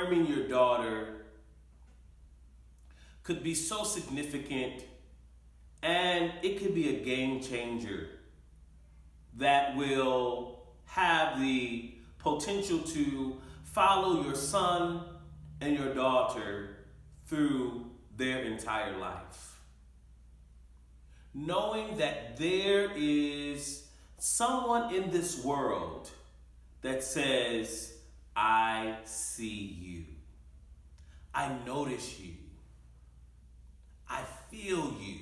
affirming your daughter could be so significant, and it could be a game changer that will have the potential to follow your son and your daughter through their entire life. Knowing that there is someone in this world that says, I see you, I notice you, I feel you,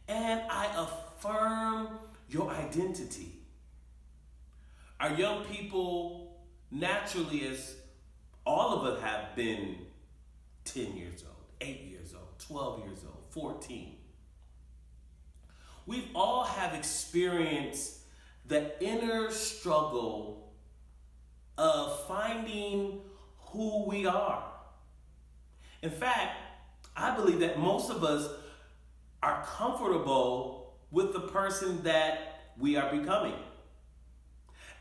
and I affirm your identity. Our young people, naturally, as all of us have been 10 years old, 8 years old, 12 years old, 14. We've all have experienced the inner struggle of finding who we are. In fact, I believe that most of us are comfortable with the person that we are becoming.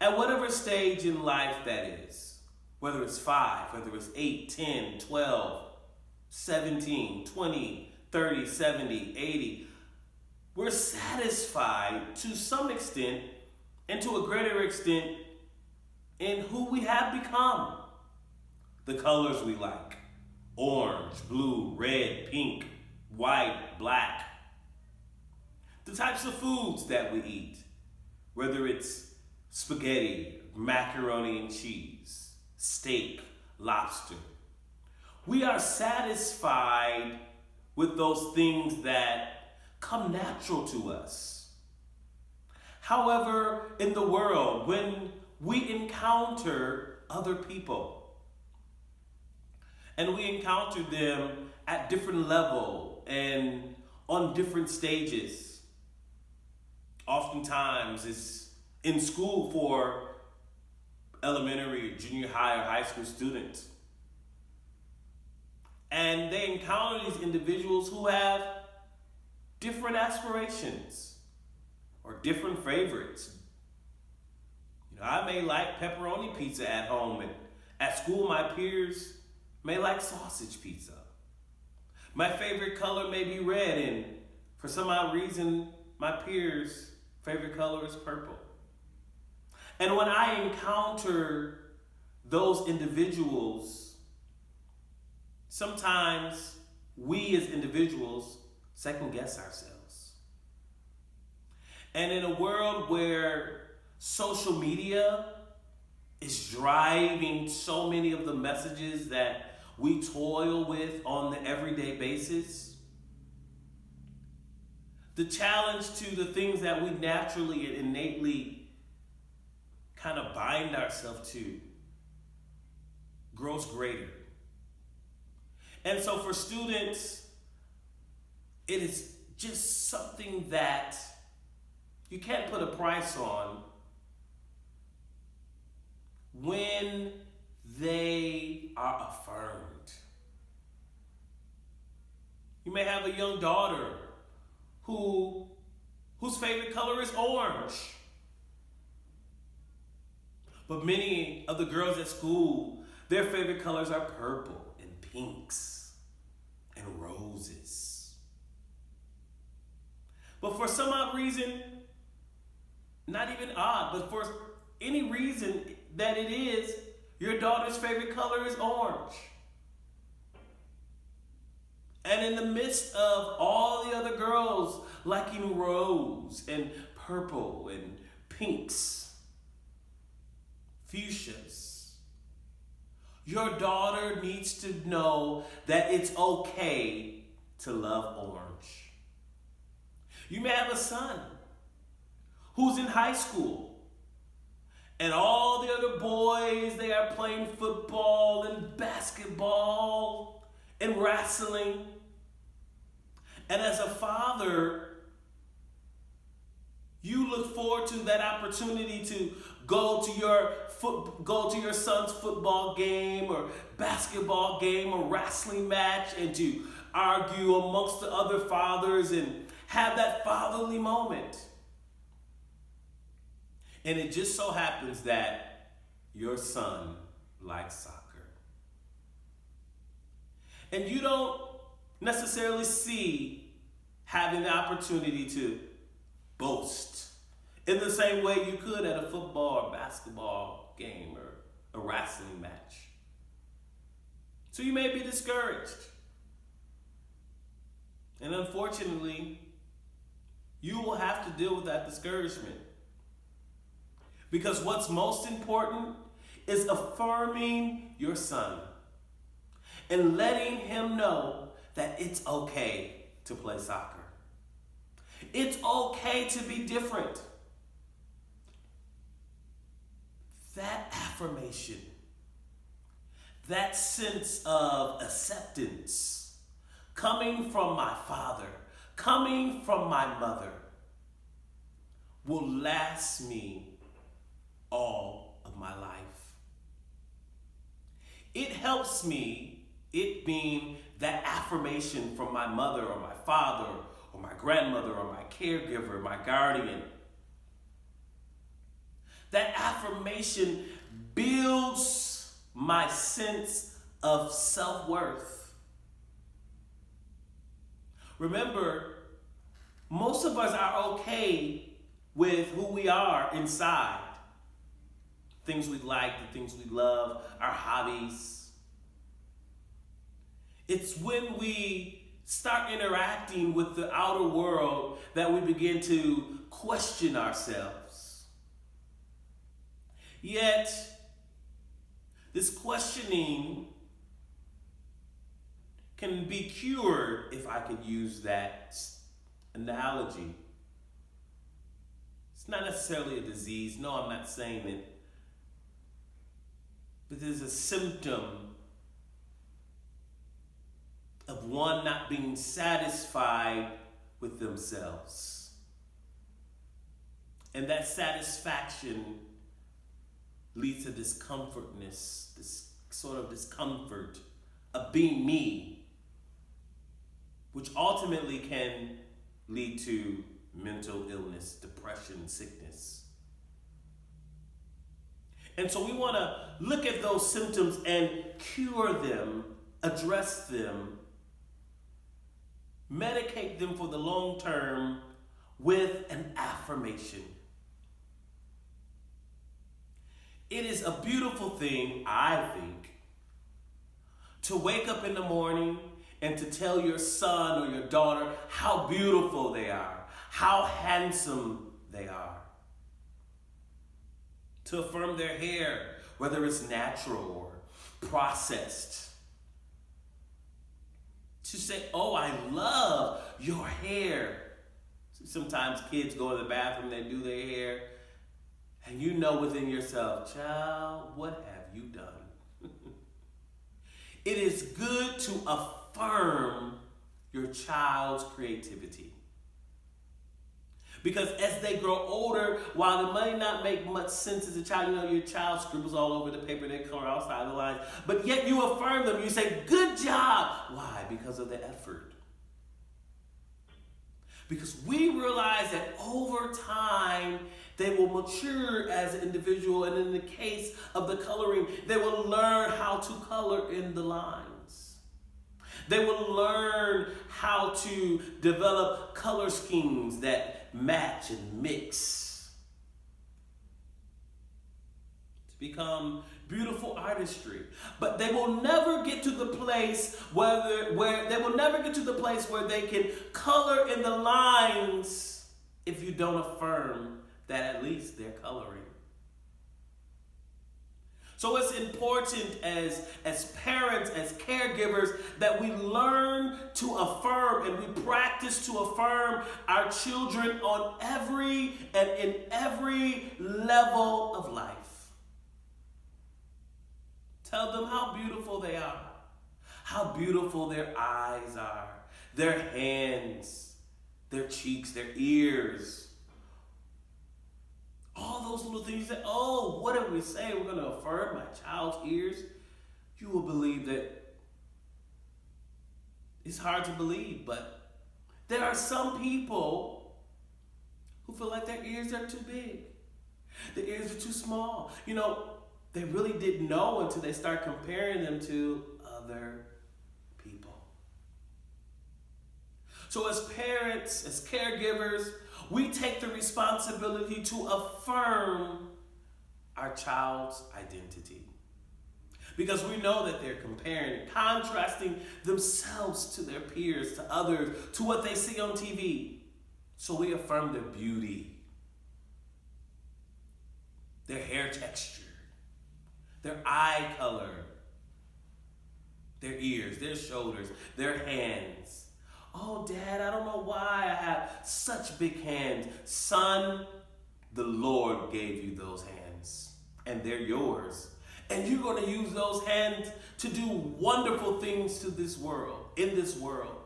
At whatever stage in life that is, whether it's 5, whether it's 8, 10, 12, 17, 20, 30, 70, 80, we're satisfied to some extent and to a greater extent in who we have become. The colors we like: orange, blue, red, pink, white, black. The types of foods that we eat, whether it's spaghetti, macaroni and cheese, steak, lobster. We are satisfied with those things that come natural to us. However, in the world, when we encounter other people, and we encounter them at different levels and on different stages, oftentimes it's in school for elementary, junior high, or high school students. And they encounter these individuals who have different aspirations or different favorites. I may like pepperoni pizza at home, and at school my peers may like sausage pizza. My favorite color may be red, and for some odd reason, my peers' favorite color is purple. And when I encounter those individuals, sometimes we as individuals second guess ourselves. And in a world where social media is driving so many of the messages that we toil with on the everyday basis, the challenge to the things that we naturally and innately kind of bind ourselves to grows greater. And so for students, it is just something that you can't put a price on when they are affirmed. You may have a young daughter whose favorite color is orange. But many of the girls at school, their favorite colors are purple and pinks and roses. But for some odd reason, not even odd, but for any reason that it is, your daughter's favorite color is orange. And in the midst of all the other girls liking rose and purple and pinks, fuchsias, your daughter needs to know that it's okay to love orange. You may have a son who's in high school, and all the other boys, they are playing football and basketball and wrestling. And as a father, you look forward to that opportunity to go to your son's football game or basketball game or wrestling match, and to argue amongst the other fathers and have that fatherly moment. And it just so happens that your son likes soccer. And you don't necessarily see having the opportunity to boast in the same way you could at a football or basketball game or a wrestling match. So you may be discouraged. And unfortunately, you will have to deal with that discouragement. Because what's most important is affirming your son and letting him know that it's okay to play soccer. It's okay to be different. That affirmation, that sense of acceptance coming from my father, coming from my mother, will last me all of my life. It helps me, it being that affirmation from my mother or my father or my grandmother or my caregiver, my guardian. That affirmation builds my sense of self-worth. Remember, most of us are okay with who we are inside. Things we like, the things we love, our hobbies. It's when we start interacting with the outer world that we begin to question ourselves. Yet, this questioning can be cured, if I could use that analogy. It's not necessarily a disease. No, I'm not saying it. But there's a symptom of one not being satisfied with themselves. And that satisfaction leads to discomfortness, this sort of discomfort of being me, which ultimately can lead to mental illness, depression, sickness. And so we want to look at those symptoms and cure them, address them, medicate them for the long term with an affirmation. It is a beautiful thing, I think, to wake up in the morning and to tell your son or your daughter how beautiful they are, how handsome they are. To affirm their hair, whether it's natural or processed. To say, oh, I love your hair. Sometimes kids go to the bathroom, they do their hair, and you know within yourself, child, what have you done? It is good to affirm your child's creativity. Because as they grow older, while it may not make much sense as a child, you know, your child scribbles all over the paper, they color outside the lines, but yet you affirm them, you say, good job. Why? Because of the effort. Because we realize that over time, they will mature as an individual, and in the case of the coloring, they will learn how to color in the lines. They will learn how to develop color schemes that match and mix to become beautiful artistry. But they will never get to the place where they can color in the lines if you don't affirm that at least they're coloring. So it's important as parents, as caregivers, that we learn to affirm and we practice to affirm our children on in every level of life. Tell them how beautiful they are, how beautiful their eyes are, their hands, their cheeks, their ears. All those little things. You say, oh, what did we say? We're going to affirm my child's ears. You will believe that it's hard to believe, but there are some people who feel like their ears are too big. Their ears are too small. You know, they really didn't know until they start comparing them to other people. So as parents, as caregivers, we take the responsibility to affirm our child's identity. Because we know that they're comparing and contrasting themselves to their peers, to others, to what they see on TV. So we affirm their beauty, their hair texture, their eye color, their ears, their shoulders, their hands. Oh, Dad, I don't know why I have such big hands. Son, the Lord gave you those hands, and they're yours. And you're going to use those hands to do wonderful things to this world, in this world.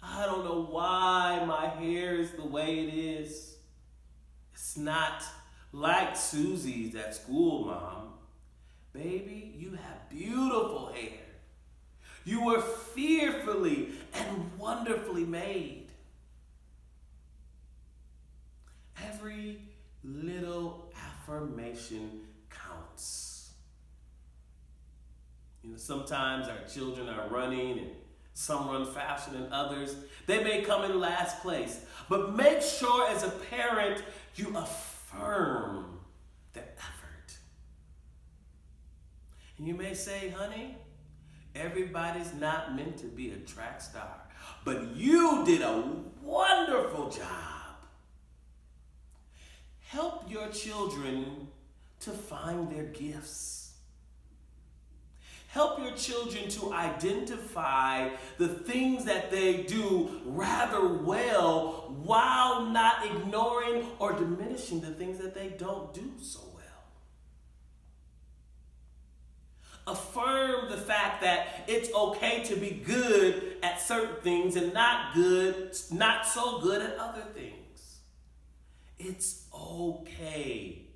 I don't know why my hair is the way it is. It's not like Susie's at school, Mom. Baby, you have beautiful hair. You were fearfully and wonderfully made. Every little affirmation counts. You know, sometimes our children are running and some run faster than others. They may come in last place. But make sure as a parent you affirm their effort. And you may say, honey, everybody's not meant to be a track star. But you did a wonderful job. Help your children to find their gifts. Help your children to identify the things that they do rather well while not ignoring or diminishing the things that they don't do so well. Affirm the fact that it's okay to be good at certain things and not so good at other things. It's okay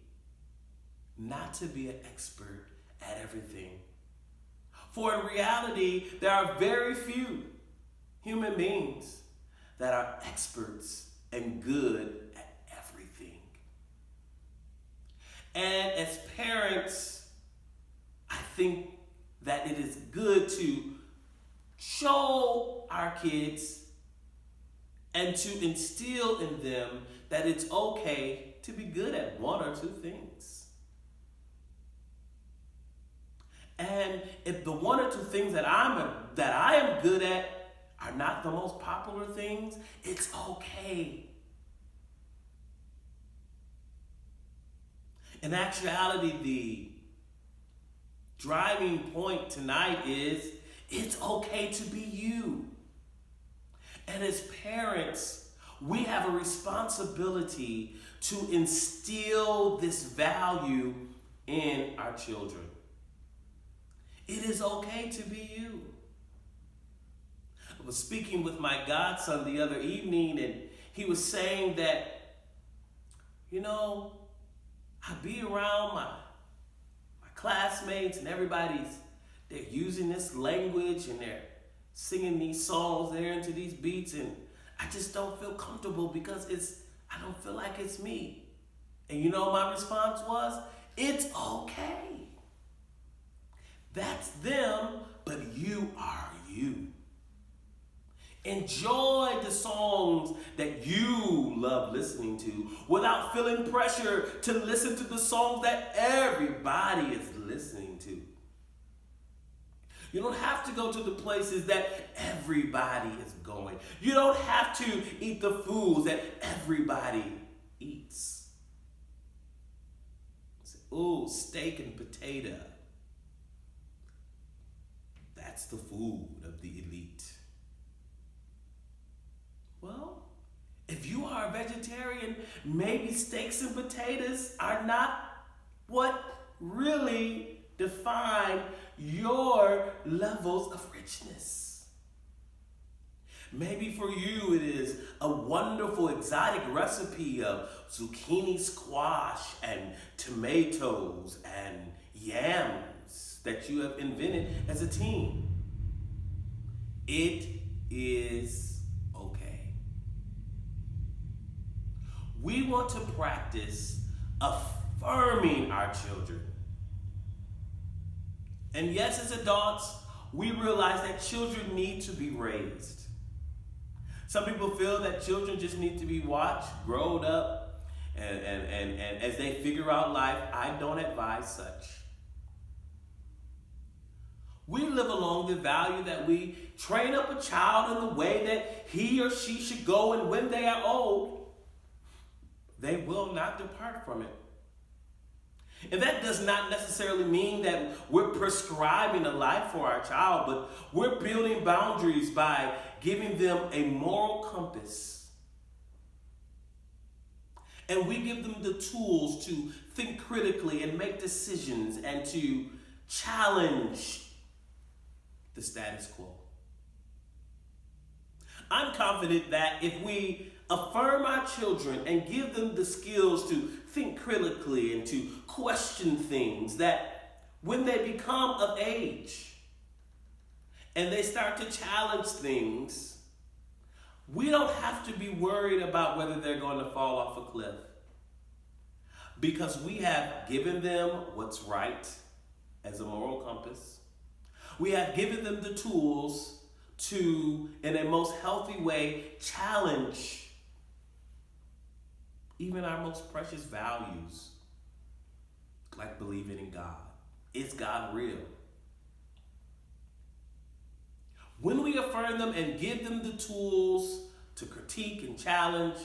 not to be an expert at everything. For in reality, there are very few human beings that are experts and good at everything. And as parents, I think that it is good to show our kids and to instill in them that it's okay to be good at one or two things. And if the one or two things that I am good at are not the most popular things, it's okay. In actuality, the driving point tonight is it's okay to be you. And as parents, we have a responsibility to instill this value in our children. It is okay to be you. I was speaking with my godson the other evening, and he was saying that, you know, I be around my classmates and they're using this language and they're singing these songs there into these beats, and I just don't feel comfortable because I don't feel like it's me. And you know my response was, it's okay. That's them, but you are you. Enjoy the songs that you love listening to without feeling pressure to listen to the songs that everybody is listening to. You don't have to go to the places that everybody is going. You don't have to eat the foods that everybody eats. Ooh, steak and potato. That's the food of the elite. Well, if you are a vegetarian, maybe steaks and potatoes are not what really define your levels of richness. Maybe for you it is a wonderful exotic recipe of zucchini squash and tomatoes and yams that you have invented as a teen. It is okay. We want to practice affirming our children. And yes, as adults, we realize that children need to be raised. Some people feel that children just need to be watched, grown up, and as they figure out life. I don't advise such. We live along the value that we train up a child in the way that he or she should go, and when they are old, they will not depart from it. And that does not necessarily mean that we're prescribing a life for our child, but we're building boundaries by giving them a moral compass. And we give them the tools to think critically and make decisions and to challenge the status quo. I'm confident that if we affirm our children and give them the skills to think critically and to question things, that when they become of age and they start to challenge things, we don't have to be worried about whether they're going to fall off a cliff, because we have given them what's right as a moral compass. We have given them the tools to, in a most healthy way, challenge even our most precious values, like believing in God. Is God real? When we affirm them and give them the tools to critique and challenge,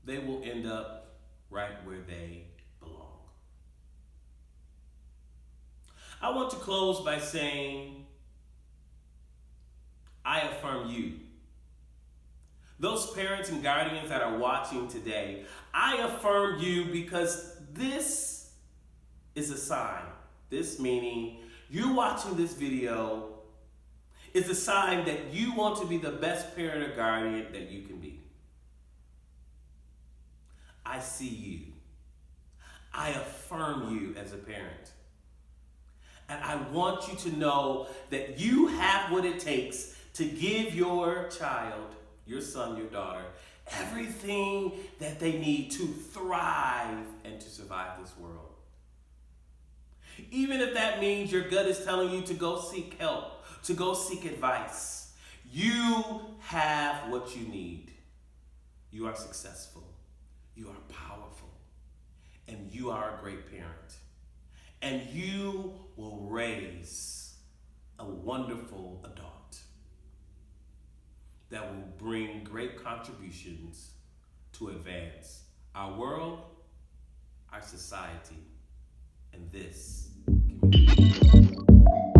they will end up right where they belong. I want to close by saying, I affirm you. Those parents and guardians that are watching today, I affirm you, because this is a sign. This meaning you watching this video is a sign that you want to be the best parent or guardian that you can be. I see you. I affirm you as a parent. And I want you to know that you have what it takes to give your child, your son, your daughter, everything that they need to thrive and to survive this world. Even if that means your gut is telling you to go seek help, to go seek advice, you have what you need. You are successful. You are powerful. And you are a great parent. And you will raise a wonderful adult that will bring great contributions to advance our world, our society, and this community.